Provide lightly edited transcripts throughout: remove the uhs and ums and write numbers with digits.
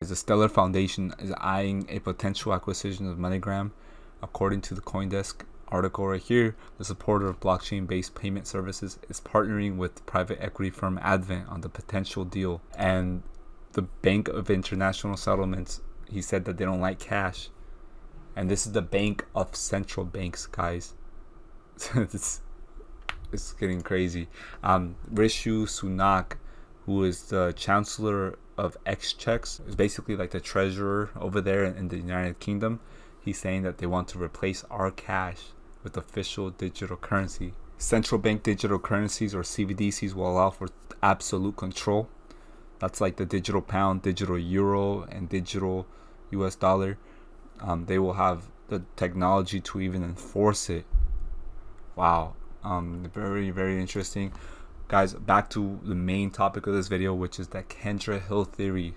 as the Stellar Foundation is eyeing a potential acquisition of MoneyGram. According to the CoinDesk article right here, the supporter of blockchain-based payment services is partnering with private equity firm Advent on the potential deal. And the Bank of International Settlements, he said that they don't like cash. And this is the bank of central banks, guys. it's getting crazy. Rishi Sunak, who is the Chancellor of Exchequer, is basically like the treasurer over there in the United Kingdom. He's saying that they want to replace our cash with official digital currency. Central bank digital currencies, or CBDCs, will allow for absolute control. That's like the digital pound, digital euro, and digital US dollar. They will have the technology to even enforce it. Wow. Very, very interesting. Guys, back to the main topic of this video, which is that Kendra Hill theory.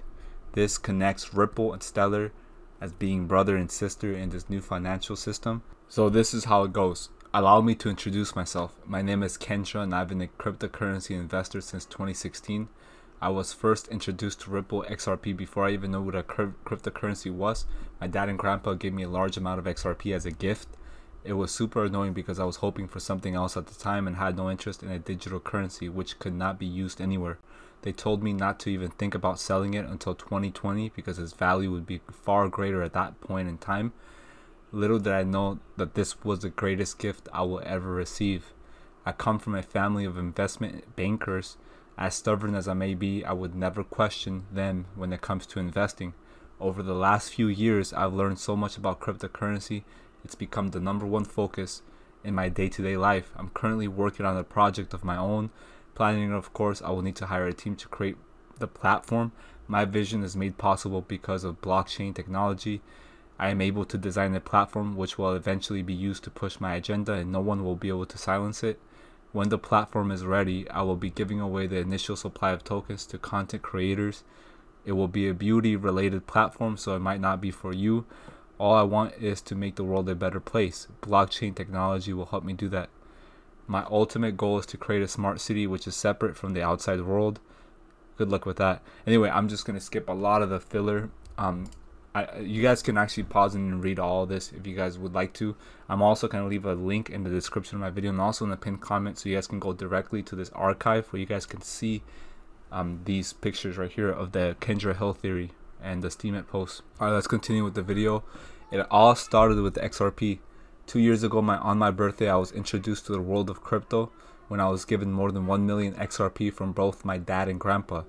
This connects Ripple and Stellar as being brother and sister in this new financial system. So this is how it goes. Allow me to introduce myself. My name is Kendra, and I've been a cryptocurrency investor since 2016. I was first introduced to Ripple XRP before I even knew what a cryptocurrency was. My dad and grandpa gave me a large amount of XRP as a gift. It was super annoying because I was hoping for something else at the time and had no interest in a digital currency which could not be used anywhere. They told me not to even think about selling it until 2020 because its value would be far greater at that point in time. Little did I know that this was the greatest gift I will ever receive. I come from a family of investment bankers. As stubborn as I may be, I would never question them when it comes to investing. Over the last few years, I've learned so much about cryptocurrency. It's become the #1 focus in my day-to-day life. I'm currently working on a project of my own. Planning, of course, I will need to hire a team to create the platform. My vision is made possible because of blockchain technology. I am able to design a platform which will eventually be used to push my agenda, and no one will be able to silence it. When the platform is ready, I will be giving away the initial supply of tokens to content creators. It will be a beauty-related platform, so it might not be for you. All I want is to make the world a better place. Blockchain technology will help me do that. My ultimate goal is to create a smart city which is separate from the outside world. Good luck with that. Anyway, I'm just going to skip a lot of the filler. You guys can actually pause and read all of this if you guys would like to. I'm also going to leave a link in the description of my video and also in the pinned comment so you guys can go directly to this archive where you guys can see these pictures right here of the Kendra Hill theory and the Steemit post. Alright, let's continue with the video. It all started with XRP. 2 years ago, on my birthday, I was introduced to the world of crypto when I was given more than 1 million XRP from both my dad and grandpa.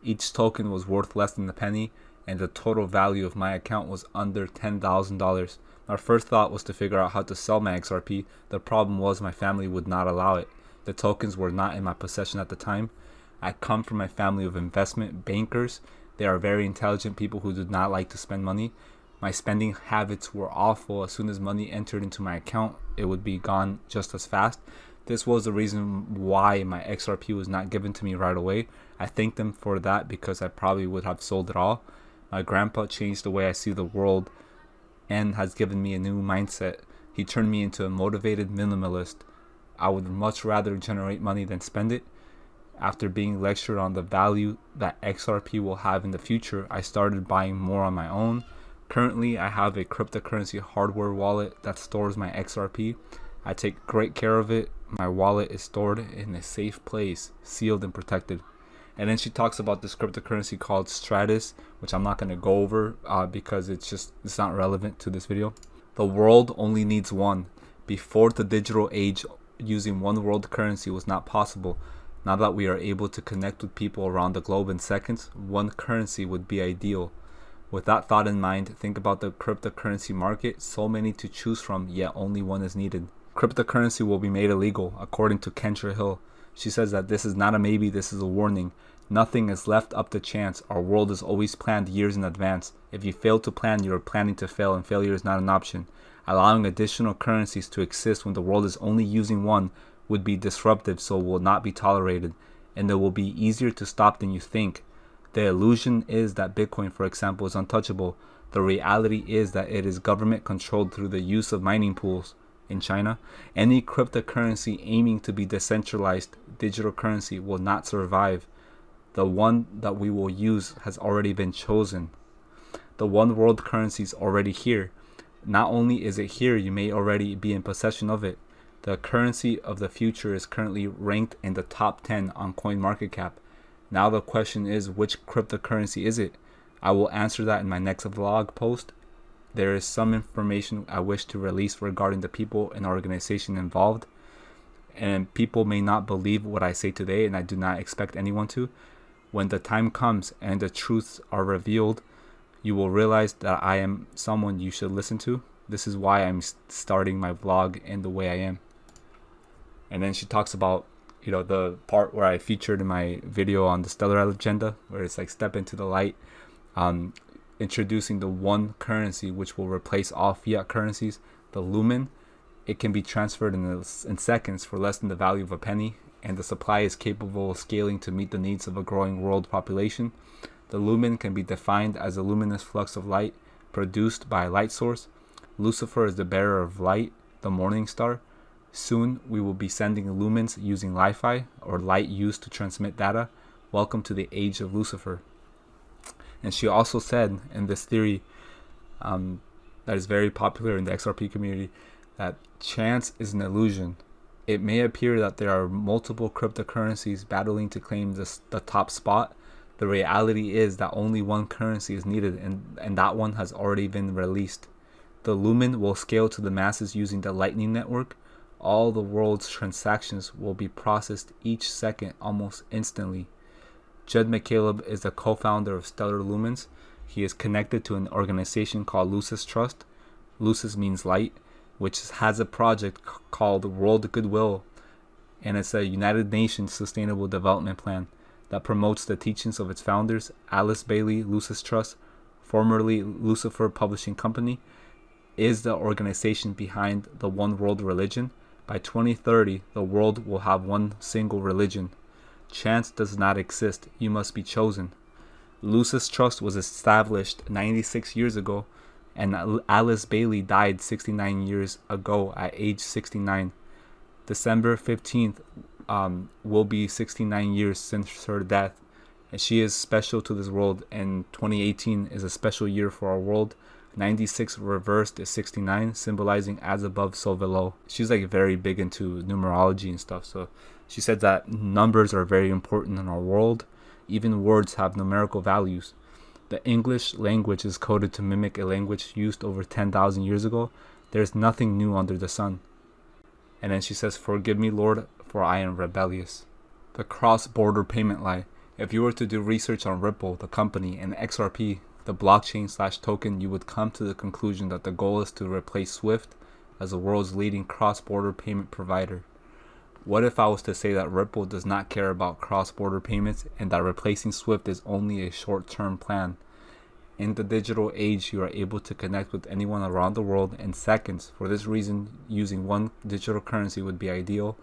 Each token was worth less than a penny, and the total value of my account was under $10,000. My first thought was to figure out how to sell my XRP. The problem was my family would not allow it. The tokens were not in my possession at the time. I come from a family of investment bankers. They are very intelligent people who do not like to spend money. My spending habits were awful. As soon as money entered into my account, it would be gone just as fast. This was the reason why my XRP was not given to me right away. I thank them for that because I probably would have sold it all. My grandpa changed the way I see the world and has given me a new mindset. He turned me into a motivated minimalist. I would much rather generate money than spend it. After being lectured on the value that XRP will have in the future, I started buying more on my own. Currently, I have a cryptocurrency hardware wallet that stores my XRP. I take great care of it. My wallet is stored in a safe place, sealed and protected. And then she talks about this cryptocurrency called Stratus, which I'm not going to go over because it's not relevant to this video. The world only needs one. Before the digital age, using one world currency was not possible. Now that we are able to connect with people around the globe in seconds, one currency would be ideal. With that thought in mind, think about the cryptocurrency market. So many to choose from, yet only one is needed. Cryptocurrency will be made illegal, according to Kendra Hill. She says that this is not a maybe, this is a warning. Nothing is left up to chance. Our world is always planned years in advance. If you fail to plan, you are planning to fail, and failure is not an option. Allowing additional currencies to exist when the world is only using one would be disruptive, so will not be tolerated, and it will be easier to stop than you think. The illusion is that Bitcoin, for example, is untouchable. The reality is that it is government controlled through the use of mining pools. In China, any cryptocurrency aiming to be decentralized digital currency will not survive. The one that we will use has already been chosen. The one world currency is already here. Not only is it here, you may already be in possession of it. The currency of the future is currently ranked in the top 10 on CoinMarketCap. Now the question is, which cryptocurrency is it? I will answer that in my next vlog post. There is some information I wish to release regarding the people and organization involved. And people may not believe what I say today, and I do not expect anyone to. When the time comes and the truths are revealed, you will realize that I am someone you should listen to. This is why I'm starting my vlog in the way I am. And then she talks about, the part where I featured in my video on the stellar agenda, where it's like step into the light, introducing the one currency which will replace all fiat currencies, the Lumen. It can be transferred in seconds for less than the value of a penny, and the supply is capable of scaling to meet the needs of a growing world population. The lumen can be defined as a luminous flux of light produced by a light source. Lucifer is the bearer of light, the morning star. Soon we will be sending lumens using Li-Fi, or light used to transmit data. Welcome to the age of Lucifer. And she also said in this theory that is very popular in the XRP community, that chance is an illusion. It may appear that there are multiple cryptocurrencies battling to claim the top spot. The reality is that only one currency is needed, and that one has already been released. The Lumen will scale to the masses using the Lightning Network. All the world's transactions will be processed each second almost instantly. Jed McCaleb is the co-founder of Stellar Lumens. He is connected to an organization called Lucis Trust. Lucis means light, which has a project called World Goodwill, and it's a United Nations Sustainable Development Plan that promotes the teachings of its founders, Alice Bailey. Lucis Trust, formerly Lucifer Publishing Company, is the organization behind the One World Religion. By 2030, the world will have one single religion. Chance does not exist. You must be chosen. Lucis Trust was established 96 years ago, and Alice Bailey died 69 years ago at age 69. December 15th will be 69 years since her death, and she is special to this world, and 2018 is a special year for our world. 96 reversed is 69, symbolizing as above so below. She's like very big into numerology and stuff, so she said that numbers are very important in our world. Even words have numerical values. The English language is coded to mimic a language used over 10,000 years ago. There is nothing new under the sun. And then she says, "Forgive me, Lord, for I am rebellious." The cross-border payment lie. If you were to do research on Ripple, the company, and XRP, the blockchain/token, you would come to the conclusion that the goal is to replace SWIFT as the world's leading cross-border payment provider. What if I was to say that Ripple does not care about cross-border payments and that replacing SWIFT is only a short-term plan? In the digital age, you are able to connect with anyone around the world in seconds. For this reason, using one digital currency would be ideal.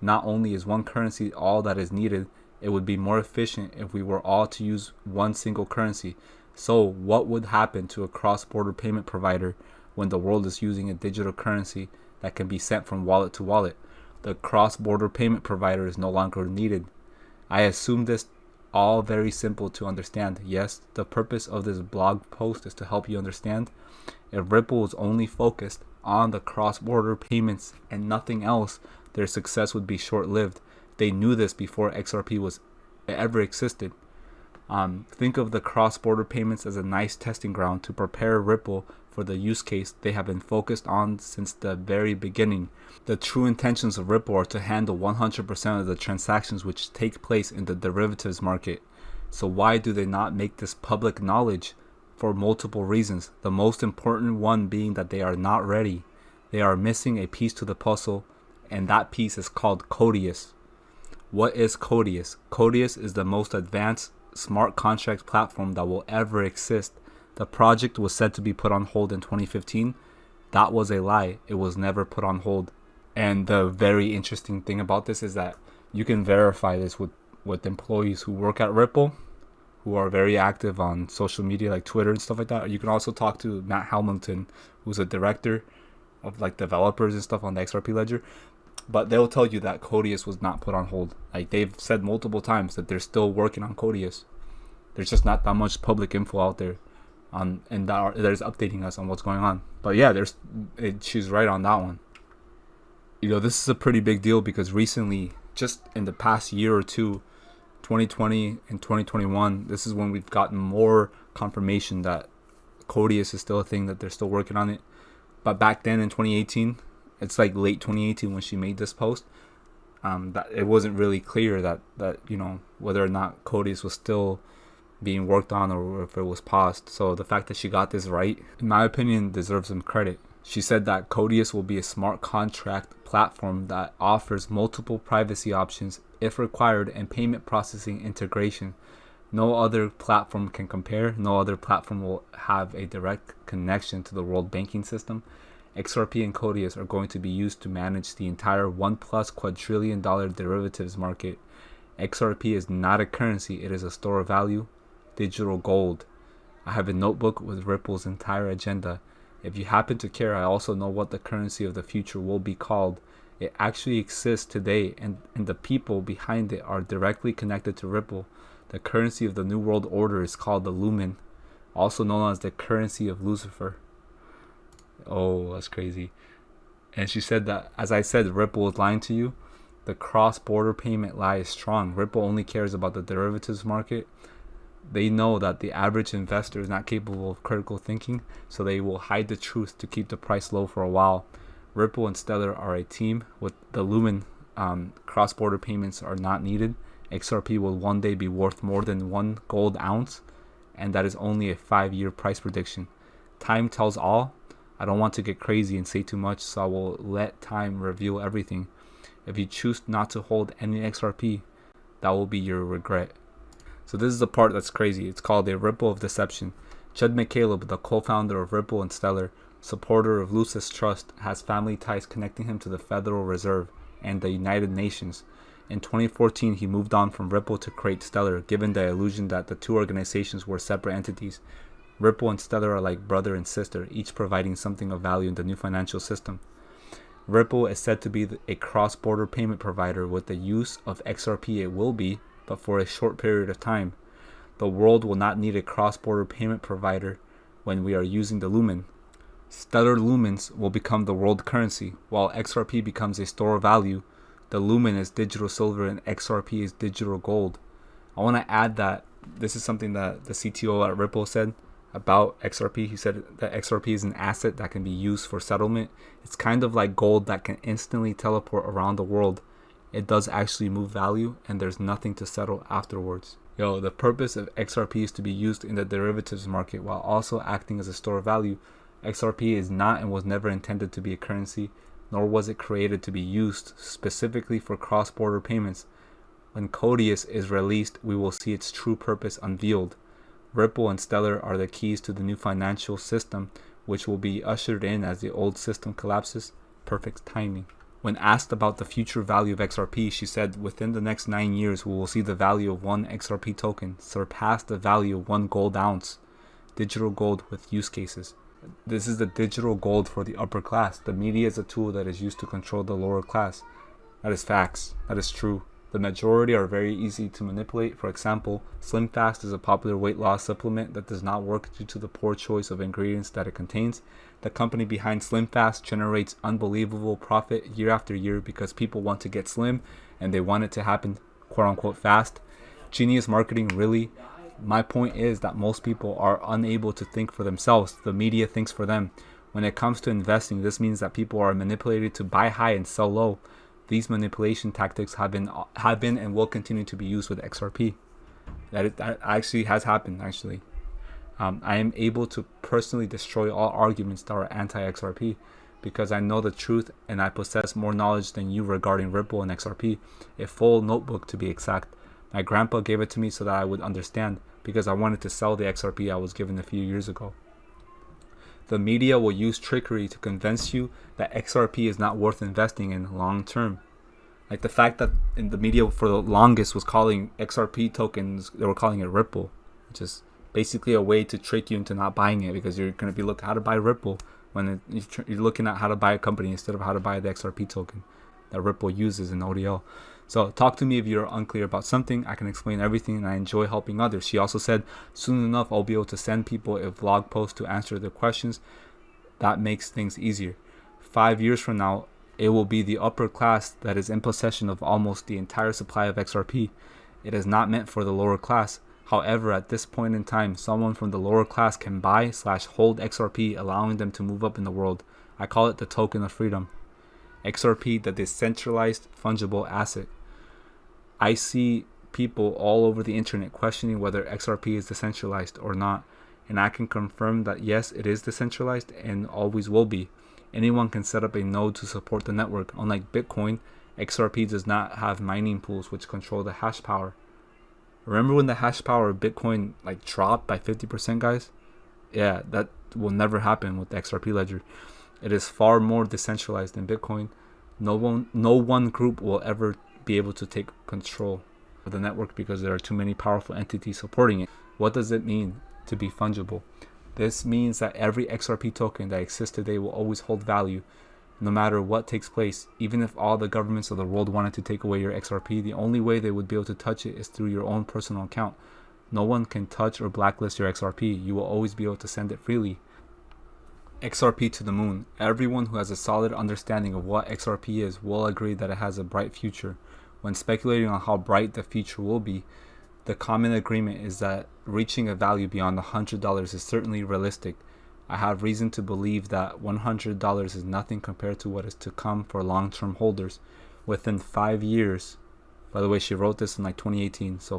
Not only is one currency all that is needed, it would be more efficient if we were all to use one single currency. So what would happen to a cross-border payment provider when the world is using a digital currency that can be sent from wallet to wallet? The cross-border payment provider is no longer needed. I assume this all very simple to understand. Yes, the purpose of this blog post is to help you understand. If Ripple was only focused on the cross-border payments and nothing else, their success would be short-lived. They knew this before XRP was ever existed. Think of the cross-border payments as a nice testing ground to prepare Ripple for the use case they have been focused on since the very beginning. The true intentions of Ripple are to handle 100% of the transactions which take place in the derivatives market. So why do they not make this public knowledge? For multiple reasons. The most important one being that they are not ready. They are missing a piece to the puzzle, and that piece is called Codius. What is Codius? Codius is the most advanced smart contract platform that will ever exist. The project was said to be put on hold in 2015. That was a lie. It was never put on hold. And the very interesting thing about this is that you can verify this with employees who work at Ripple, who are very active on social media like Twitter and stuff like that. You can also talk to Matt Hamilton, who's a director of like developers and stuff on the XRP ledger. But they'll tell you that Codius was not put on hold. Like they've said multiple times that they're still working on Codius. There's just not that much public info out there. and that is updating us on what's going on. But yeah, she's right on that one. This is a pretty big deal because recently, just in the past year or two, 2020 and 2021, this is when we've gotten more confirmation that Codius is still a thing, that they're still working on it. But back then in 2018, it's like late 2018 when she made this post, that it wasn't really clear that whether or not Codius was still being worked on or if it was paused. So the fact that she got this right, in my opinion, deserves some credit. She said that Codius will be a smart contract platform that offers multiple privacy options if required and payment processing integration. No other platform can compare. No other platform will have a direct connection to the world banking system. XRP and Codius are going to be used to manage the entire $1+ quadrillion derivatives market. XRP is not a currency, it is a store of value, digital gold. I have a notebook with Ripple's entire agenda. If you happen to care, I also know what the currency of the future will be called. It actually exists today, and the people behind it are directly connected to Ripple. The currency of the New World Order is called the Lumen, also known as the currency of Lucifer. Oh, that's crazy. And she said that, as I said, Ripple is lying to you. The cross-border payment lie is strong. Ripple only cares about the derivatives market. They know that the average investor is not capable of critical thinking, so they will hide the truth to keep the price low for a while. Ripple and Stellar are a team. With the Lumen, cross-border payments are not needed. XRP will one day be worth more than 1 gold ounce, and that is only a 5-year price prediction. Time tells all. I don't want to get crazy and say too much, so I will let time reveal everything. If you choose not to hold any XRP, that will be your regret. So this is the part that's crazy. It's called a Ripple of Deception. Chud McCaleb, the co-founder of Ripple and Stellar, supporter of Lucis Trust, has family ties connecting him to the Federal Reserve and the United Nations. In 2014, he moved on from Ripple to create Stellar, given the illusion that the two organizations were separate entities. Ripple and Stellar are like brother and sister, each providing something of value in the new financial system. Ripple is said to be a cross-border payment provider. With the use of XRP, it will be, but for a short period of time. The world will not need a cross-border payment provider when we are using the Lumen. Stellar Lumens will become the world currency, while XRP becomes a store of value. The Lumen is digital silver and XRP is digital gold. I want to add that this is something that the CTO at Ripple said about XRP. He said that XRP is an asset that can be used for settlement. It's kind of like gold that can instantly teleport around the world. It does actually move value, and there's nothing to settle afterwards. The purpose of XRP is to be used in the derivatives market while also acting as a store of value. XRP is not and was never intended to be a currency, nor was it created to be used specifically for cross-border payments. When Codius is released, we will see its true purpose unveiled. Ripple and Stellar are the keys to the new financial system, which will be ushered in as the old system collapses. Perfect timing. When asked about the future value of XRP, she said, within the next 9 years, we will see the value of 1 XRP token surpass the value of 1 gold ounce. Digital gold with use cases. This is the digital gold for the upper class. The media is a tool that is used to control the lower class. That is facts. That is true. The majority are very easy to manipulate. For example, Slim Fast is a popular weight loss supplement that does not work due to the poor choice of ingredients that it contains. The company behind Slim Fast generates unbelievable profit year after year because people want to get slim and they want it to happen quote unquote fast. Genius marketing, really. My point is that most people are unable to think for themselves. The media thinks for them. When it comes to investing, this means that people are manipulated to buy high and sell low. These manipulation tactics have been and will continue to be used with XRP. That actually has happened, actually. I am able to personally destroy all arguments that are anti-XRP because I know the truth and I possess more knowledge than you regarding Ripple and XRP. A full notebook to be exact. My grandpa gave it to me so that I would understand because I wanted to sell the XRP I was given a few years ago. The media will use trickery to convince you that XRP is not worth investing in long term. Like the fact that in the media for the longest was calling XRP tokens, they were calling it Ripple, which is basically a way to trick you into not buying it because you're going to be looking how to buy Ripple when you're looking at how to buy a company instead of how to buy the XRP token that Ripple uses in ODL. So talk to me if you're unclear about something. I can explain everything, and I enjoy helping others. She also said, soon enough, I'll be able to send people a vlog post to answer their questions. That makes things easier. 5 years from now, it will be the upper class that is in possession of almost the entire supply of XRP. It is not meant for the lower class. However, at this point in time, someone from the lower class can buy/hold XRP, allowing them to move up in the world. I call it the token of freedom. XRP, the decentralized fungible asset. I see people all over the internet questioning whether XRP is decentralized or not, and I can confirm that yes, it is decentralized and always will be. Anyone can set up a node to support the network. Unlike Bitcoin, XRP does not have mining pools which control the hash power. Remember when the hash power of Bitcoin dropped by 50%, guys? Yeah, that will never happen with the XRP ledger. It is far more decentralized than Bitcoin. No one group will ever be able to take control of the network because there are too many powerful entities supporting it. What does it mean to be fungible? This means that every XRP token that exists today will always hold value, no matter what takes place. Even if all the governments of the world wanted to take away your XRP, the only way they would be able to touch it is through your own personal account. No one can touch or blacklist your XRP. You will always be able to send it freely. XRP to the moon. Everyone who has a solid understanding of what XRP is will agree that it has a bright future. When speculating on how bright the future will be, the common agreement is that reaching a value beyond $100 is certainly realistic. I have reason to believe that $100 is nothing compared to what is to come for long-term holders. Within 5 years, by the way, she wrote this in 2018, so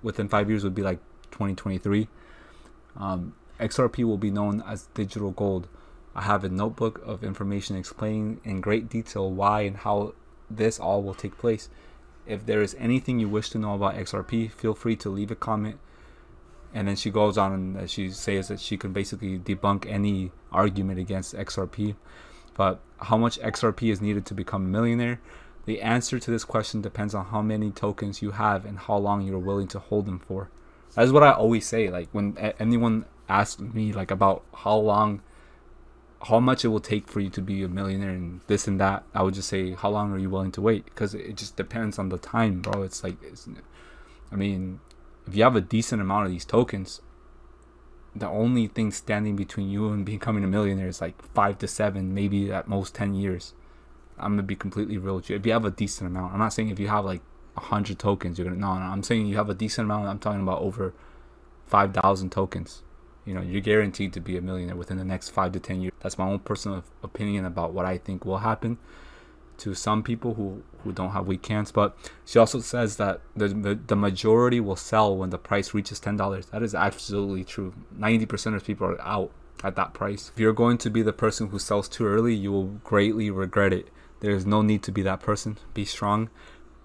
within 5 years would be 2023. XRP will be known as digital gold. I have a notebook of information explaining in great detail why and how this all will take place. If there is anything you wish to know about XRP, feel free to leave a comment. And then she goes on and she says that she can basically debunk any argument against XRP. But how much XRP is needed to become a millionaire? The answer to this question depends on how many tokens you have and how long you're willing to hold them for. That's what I always say. When anyone asks me about how much it will take for you to be a millionaire and this and that, I would just say, how long are you willing to wait? Because it just depends on the time, bro. If you have a decent amount of these tokens, the only thing standing between you and becoming a millionaire is 5 to 7, maybe at most 10 years. I'm gonna be completely real with you. If you have a decent amount, I'm not saying if you have 100 tokens, you're gonna. No, I'm saying you have a decent amount. I'm talking about over 5,000 tokens. You're guaranteed to be a millionaire within the next 5 to 10 years. That's my own personal opinion about what I think will happen to some people who don't have weak hands. But she also says that the majority will sell when the price reaches $10. That is absolutely true. 90% of people are out at that price. If you're going to be the person who sells too early, you will greatly regret it. There is no need to be that person. Be strong.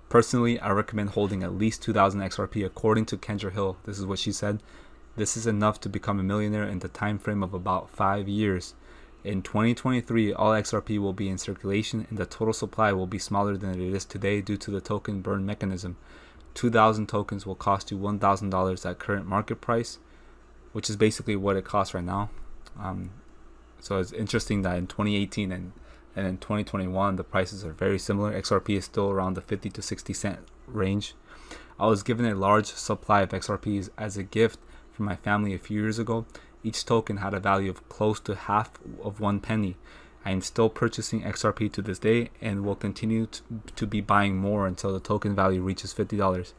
Personally, I recommend holding at least 2,000 XRP. According to Kendra Hill, this is what she said. This is enough to become a millionaire in the time frame of about 5 years. In 2023, all XRP will be in circulation and the total supply will be smaller than it is today due to the token burn mechanism. 2,000 tokens will cost you $1,000 at current market price, which is basically what it costs right now. So it's interesting that in 2018 and in 2021, the prices are very similar. XRP is still around the 50 to 60 cent range. I was given a large supply of XRPs as a gift from my family a few years ago. Each token had a value of close to half of 1 penny. I am still purchasing XRP to this day and will continue to be buying more until the token value reaches $50.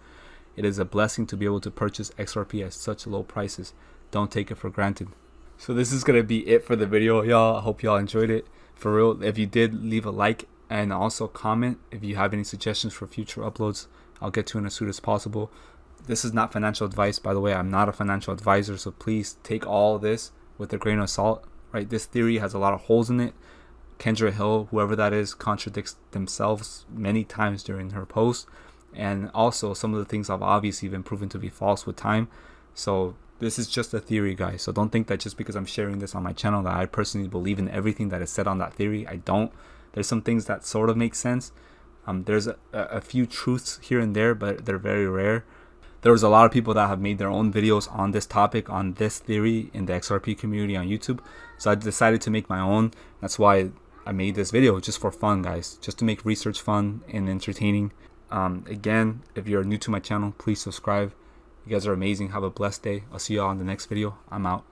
It is a blessing to be able to purchase XRP at such low prices. Don't take it for granted. So this is going to be it for the video, y'all. I hope y'all enjoyed it. For real, if you did, leave a like and also comment if you have any suggestions for future uploads. I'll get to it as soon as possible. This is not financial advice, by the way. I'm not a financial advisor, so please take all this with a grain of salt, right? This theory has a lot of holes in it. Kendra Hill, whoever that is, contradicts themselves many times during her posts. And also, some of the things have obviously been proven to be false with time. So this is just a theory, guys. So don't think that just because I'm sharing this on my channel that I personally believe in everything that is said on that theory. I don't. There's some things that sort of make sense. There's a few truths here and there, but they're very rare. There was a lot of people that have made their own videos on this topic, on this theory in the XRP community on YouTube. So I decided to make my own. That's why I made this video, just for fun, guys. Just to make research fun and entertaining. Again, if you're new to my channel, please subscribe. You guys are amazing. Have a blessed day. I'll see you all in the next video. I'm out.